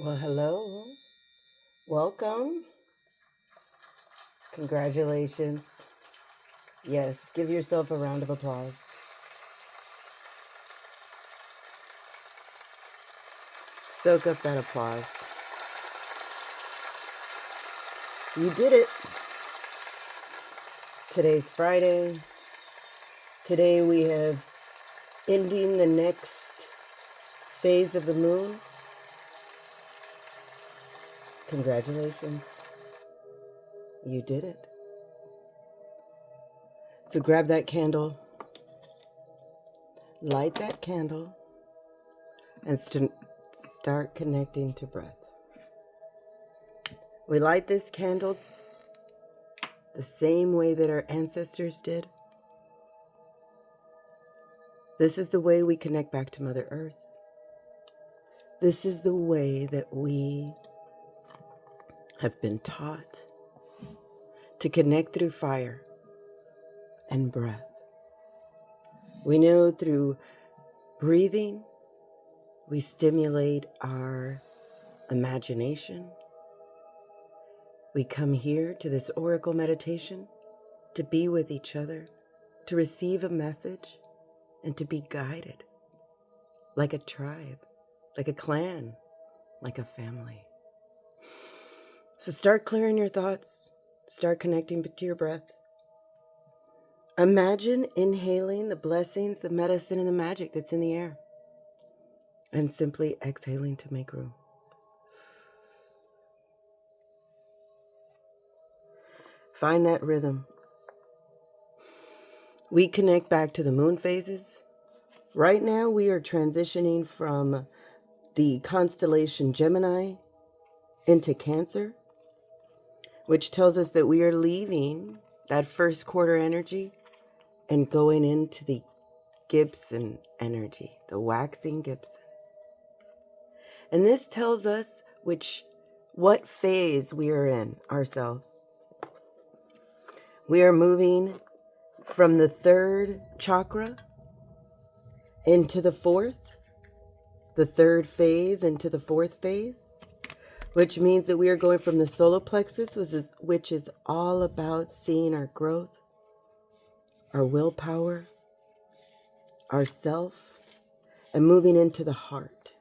Well, hello. Welcome. Congratulations. Yes, give yourself a round of applause. Soak up that applause. You did it. Today's Friday. Today we have ending the next phase of the moon. Congratulations. You did it. So grab that candle, light that candle, and start connecting to breath. We light this candle the same way that our ancestors did. This is the way we connect back to Mother Earth. This is the way that we have been taught to connect through fire and breath. We know through breathing, we stimulate our imagination. We come here to this oracle meditation to be with each other, to receive a message, and to be guided like a tribe, like a clan, like a family. So start clearing your thoughts, start connecting to your breath. Imagine inhaling the blessings, the medicine, and the magic that's in the air, and simply exhaling to make room. Find that rhythm. We connect back to the moon phases. Right now, we are transitioning from the constellation Gemini into Cancer, which tells us that we are leaving that first quarter energy and going into the Gibson energy, the waxing Gibson. And this tells us what phase we are in ourselves. We are moving from the third chakra into the fourth, the third phase into the fourth phase, which means that we are going from the solar plexus, which is all about seeing our growth, our willpower, our self, and moving into the heart,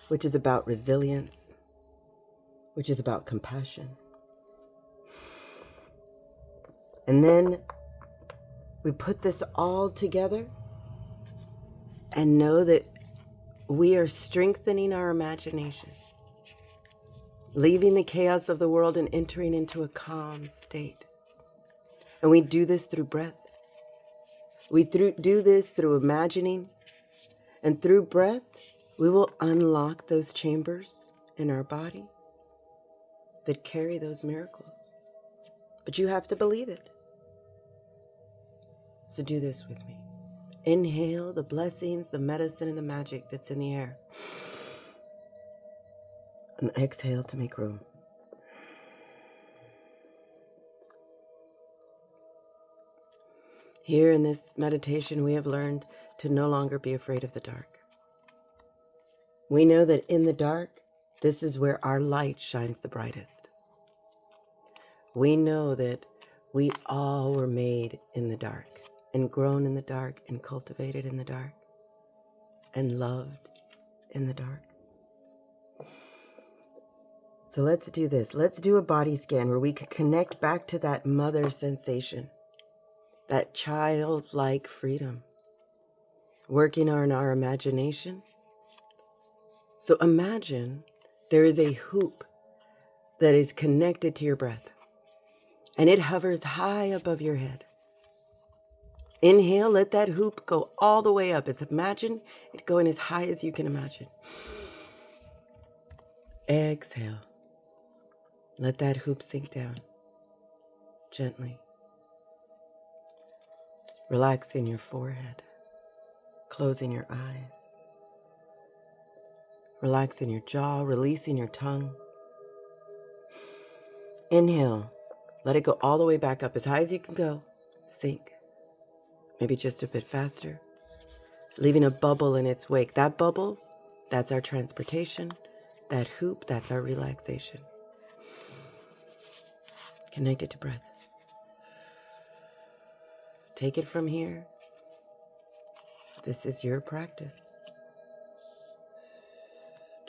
which is about resilience, which is about compassion. And then we put this all together and know that we are strengthening our imagination, leaving the chaos of the world and entering into a calm state. And we do this through breath. We do this through imagining, and through breath, we will unlock those chambers in our body that carry those miracles. But you have to believe it. So do this with me. Inhale the blessings, the medicine, and the magic that's in the air. And exhale to make room. Here in this meditation, we have learned to no longer be afraid of the dark. We know that in the dark, this is where our light shines the brightest. We know that we all were made in the dark and grown in the dark and cultivated in the dark and loved in the dark. So let's do this. Let's do a body scan where we can connect back to that mother sensation, that childlike freedom, working on our imagination. So imagine there is a hoop that is connected to your breath, and it hovers high above your head. Inhale, let that hoop go all the way up. Imagine it going as high as you can imagine. Exhale. Let that hoop sink down gently. Relaxing your forehead, closing your eyes, relaxing your jaw, releasing your tongue. Inhale, let it go all the way back up as high as you can go. Sink, maybe just a bit faster, leaving a bubble in its wake. That bubble, that's our transportation. That hoop, that's our relaxation. Connected to breath. Take it from here. This is your practice.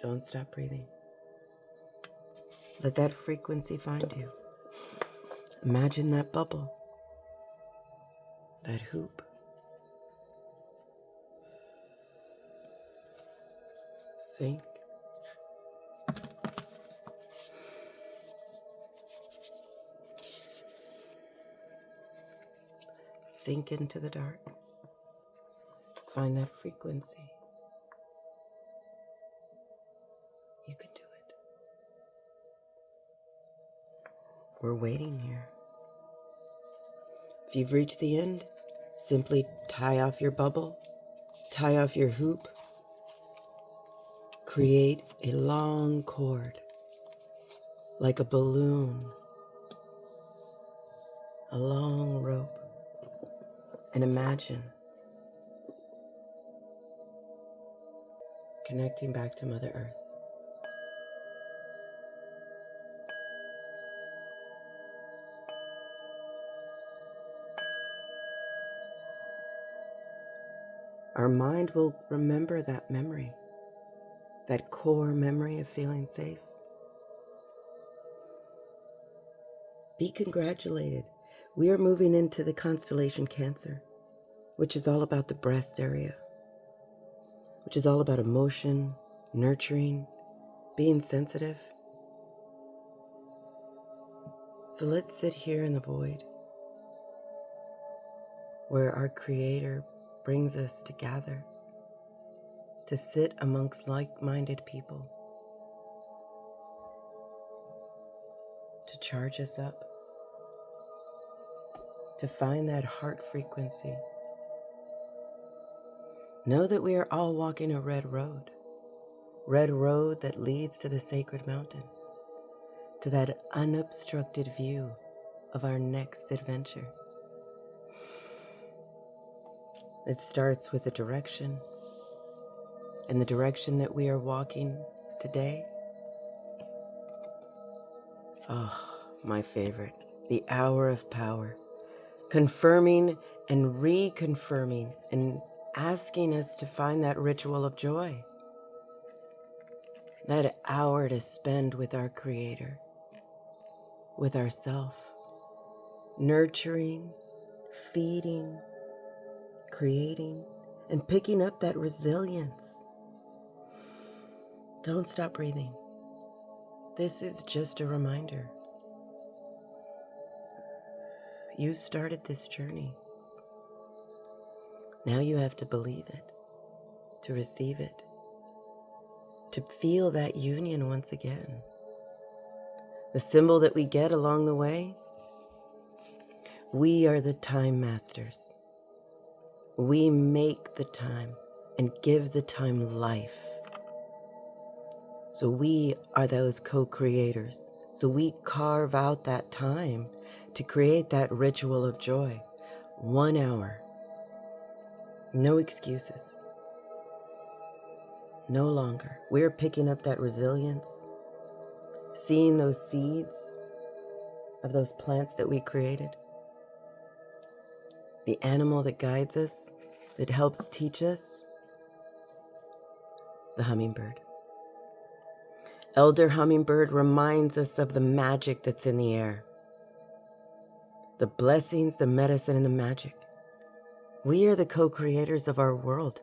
Don't stop breathing. Let that frequency find you. Imagine that bubble, that hoop. Sink. Sink into the dark. Find that frequency. You can do it. We're waiting here. If you've reached the end, simply tie off your bubble, tie off your hoop, create a long cord, like a balloon, a long rope, and imagine connecting back to Mother Earth. Our mind will remember that memory, that core memory of feeling safe. Be congratulated. We are moving into the constellation Cancer, which is all about the breast area, which is all about emotion, nurturing, being sensitive. So let's sit here in the void where our Creator brings us to gather, to sit amongst like-minded people, to charge us up, to find that heart frequency. Know that we are all walking a red road that leads to the sacred mountain, to that unobstructed view of our next adventure. It starts with a direction, and the direction that we are walking today, my favorite, the hour of power, confirming and reconfirming and asking us to find that ritual of joy, that hour to spend with our Creator, with ourself, nurturing, feeding, creating, and picking up that resilience. Don't stop breathing. This is just a reminder. You started this journey. Now you have to believe it, to receive it, to feel that union once again. The symbol that we get along the way, we are the time masters. We make the time and give the time life. So we are those co-creators. So we carve out that time to create that ritual of joy. 1 hour. No excuses. No longer. We're picking up that resilience, seeing those seeds of those plants that we created, the animal that guides us, that helps teach us, the hummingbird. Elder Hummingbird reminds us of the magic that's in the air, the blessings, the medicine, and the magic. We are the co-creators of our world.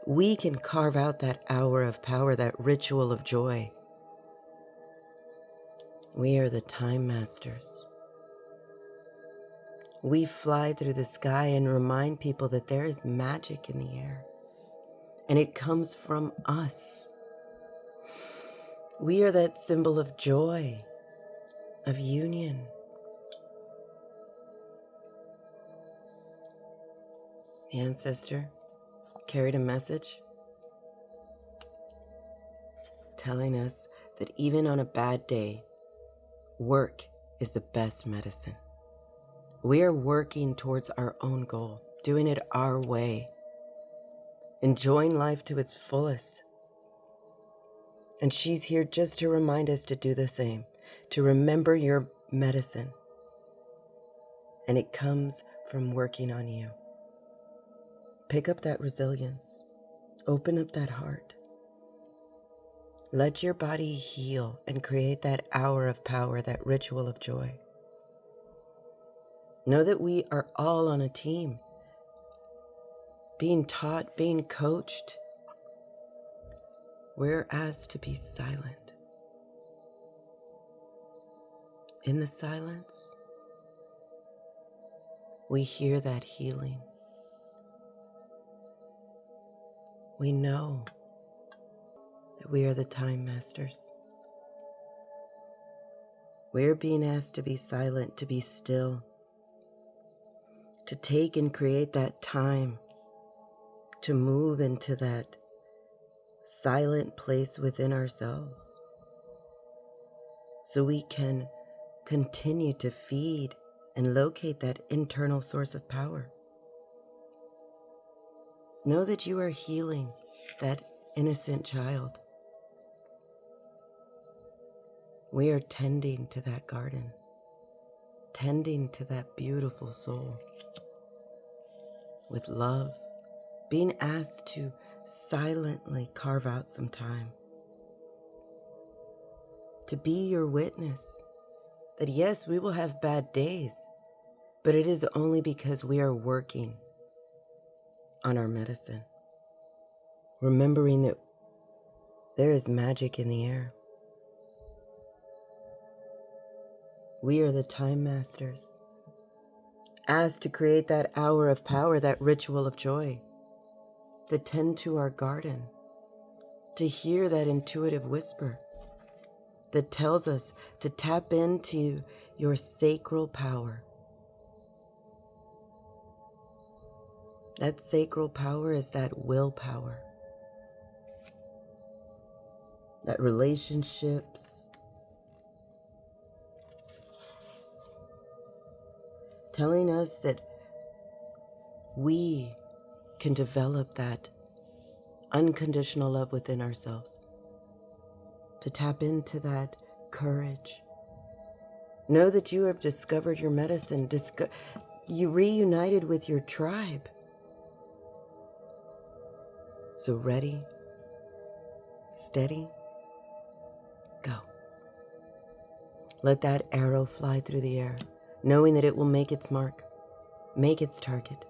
We can carve out that hour of power, that ritual of joy. We are the time masters. We fly through the sky and remind people that there is magic in the air, and it comes from us. We are that symbol of joy, of union. The ancestor carried a message telling us that even on a bad day, work is the best medicine. We are working towards our own goal, doing it our way, enjoying life to its fullest. And she's here just to remind us to do the same, to remember your medicine. And it comes from working on you. Pick up that resilience. Open up that heart. Let your body heal and create that hour of power, that ritual of joy. Know that we are all on a team, being taught, being coached. We're asked to be silent. In the silence, we hear that healing. We know that we are the time masters. We're being asked to be silent, to be still, to take and create that time, to move into that silent place within ourselves, so we can continue to feed and locate that internal source of power. Know that you are healing that innocent child. We are tending to that garden, tending to that beautiful soul with love, being asked to silently carve out some time to be your witness that yes, we will have bad days, but it is only because we are working on our medicine, remembering that there is magic in the air. We are the time masters, asked to create that hour of power, that ritual of joy, to tend to our garden, to hear that intuitive whisper that tells us to tap into your sacral power. That sacral power is that willpower, that relationships, telling us that we can develop that unconditional love within ourselves, to tap into that courage. Know that you have discovered your medicine, you reunited with your tribe. So ready, steady, go. Let that arrow fly through the air, knowing that it will make its mark, make its target.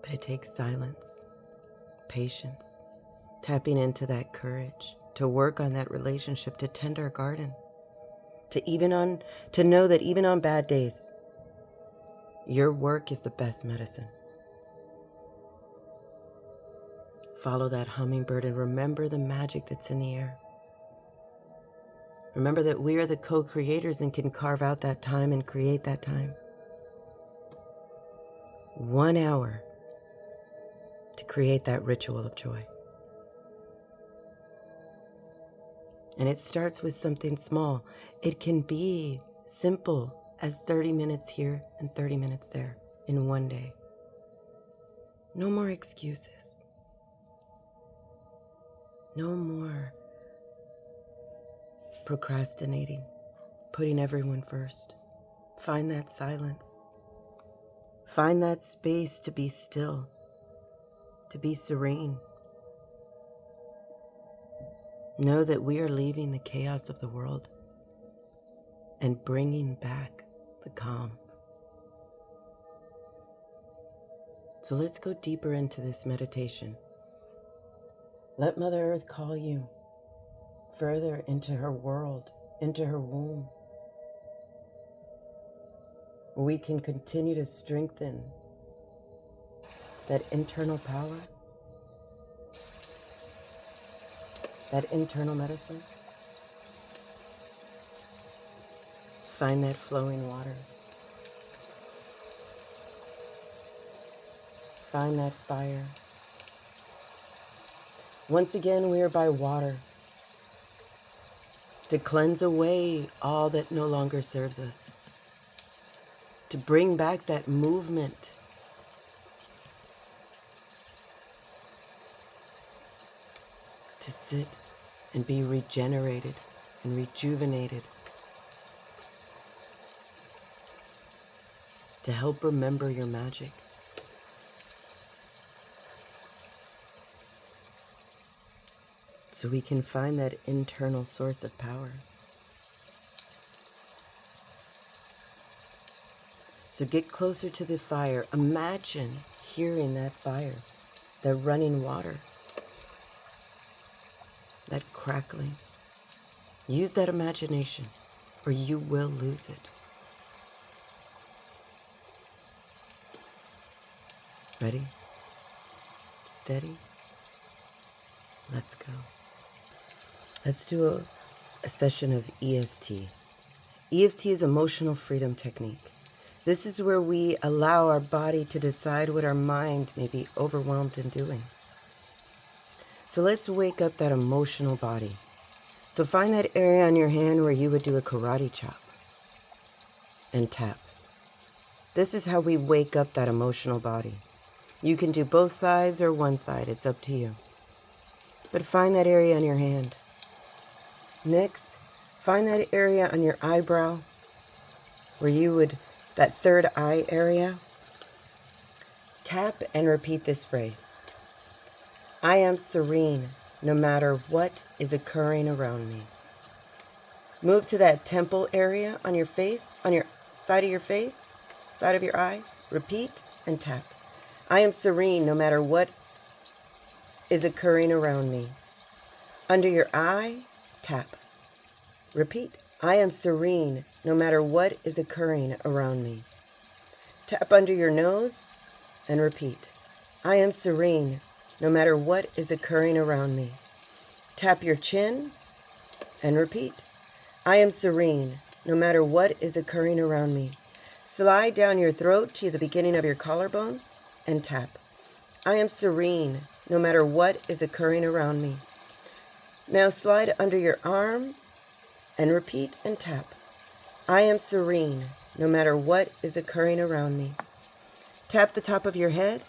But it takes silence, patience, tapping into that courage, to work on that relationship, to tend our garden, to know that even on bad days, your work is the best medicine. Follow that hummingbird and remember the magic that's in the air. Remember that we are the co-creators and can carve out that time and create that time. 1 hour to create that ritual of joy. And it starts with something small. It can be simple as 30 minutes here and 30 minutes there in one day. No more excuses. No more procrastinating, putting everyone first. Find that silence. Find that space to be still, to be serene. Know that we are leaving the chaos of the world and bringing back the calm. So let's go deeper into this meditation. Let Mother Earth call you further into her world, into her womb, where we can continue to strengthen that internal power, that internal medicine. Find that flowing water. Find that fire. Once again, we are by water to cleanse away all that no longer serves us, to bring back that movement, sit and be regenerated and rejuvenated, to help remember your magic. So we can find that internal source of power. So get closer to the fire. Imagine hearing that fire, that running water, that crackling. Use that imagination or you will lose it. Ready? Steady? Let's go. Let's do a session of EFT. EFT is emotional freedom technique. This is where we allow our body to decide what our mind may be overwhelmed in doing. So let's wake up that emotional body. So find that area on your hand where you would do a karate chop and tap. This is how we wake up that emotional body. You can do both sides or one side, it's up to you. But find that area on your hand. Next, find that area on your eyebrow where you would, that third eye area. Tap and repeat this phrase. I am serene no matter what is occurring around me. Move to that temple area on your face, on your side of your face, side of your eye. Repeat and tap. I am serene no matter what is occurring around me. Under your eye, tap. Repeat. I am serene no matter what is occurring around me. Tap under your nose and repeat. I am serene no matter what is occurring around me. Tap your chin and repeat. I am serene no matter what is occurring around me. Slide down your throat to the beginning of your collarbone and tap. I am serene no matter what is occurring around me. Now slide under your arm and repeat and tap. I am serene no matter what is occurring around me. Tap the top of your head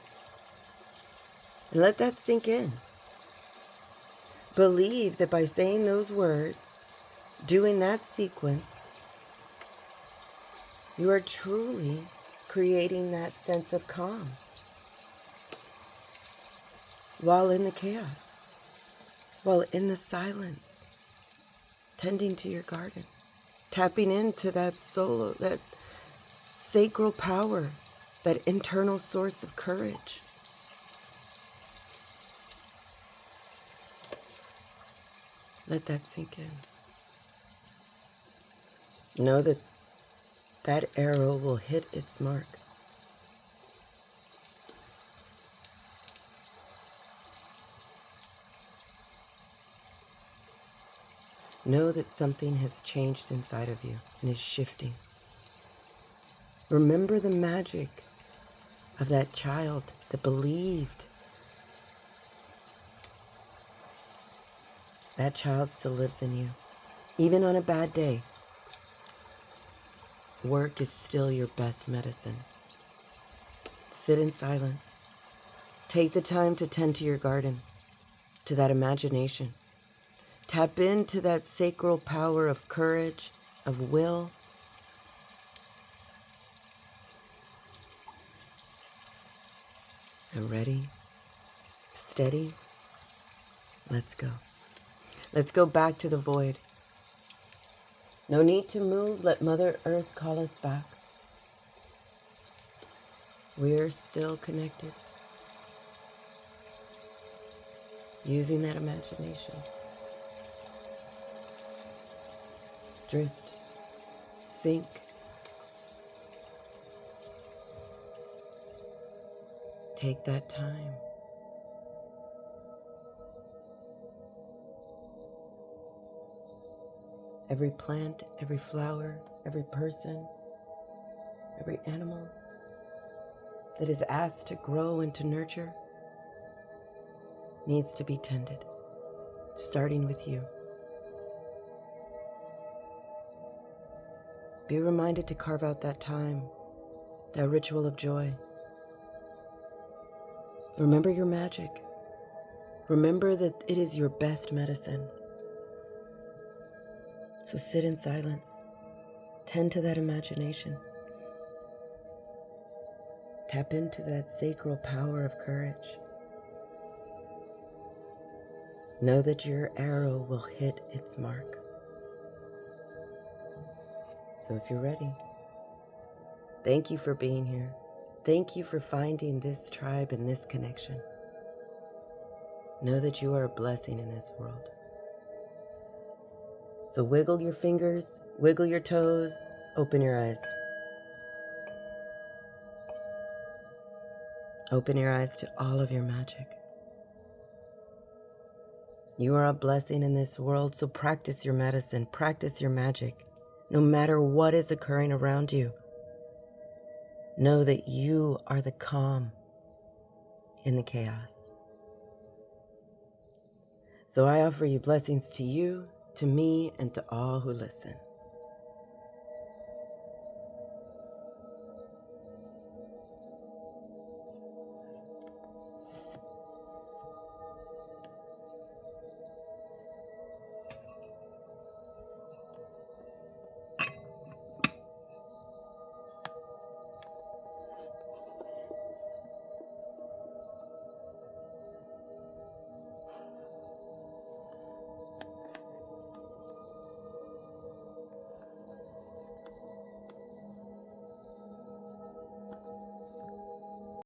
and let that sink in. Believe that by saying those words, doing that sequence, you are truly creating that sense of calm while in the chaos, while in the silence, tending to your garden, tapping into that soul, that sacral power, that internal source of courage. Let that sink in. Know that that arrow will hit its mark. Know that something has changed inside of you and is shifting. Remember the magic of that child that believed. That child still lives in you. Even on a bad day, work is still your best medicine. Sit in silence. Take the time to tend to your garden, to that imagination. Tap into that sacral power of courage, of will. And ready, steady, let's go. Let's go back to the void. No need to move, let Mother Earth call us back. We're still connected. Using that imagination. Drift, sink. Take that time. Every plant, every flower, every person, every animal that is asked to grow and to nurture needs to be tended, starting with you. Be reminded to carve out that time, that ritual of joy. Remember your magic. Remember that it is your best medicine. So sit in silence. Tend to that imagination. Tap into that sacral power of courage. Know that your arrow will hit its mark. So if you're ready, thank you for being here. Thank you for finding this tribe and this connection. Know that you are a blessing in this world. So wiggle your fingers, wiggle your toes, open your eyes. Open your eyes to all of your magic. You are a blessing in this world, so practice your medicine, practice your magic. No matter what is occurring around you, know that you are the calm in the chaos. So I offer you blessings to you, to me, and to all who listen.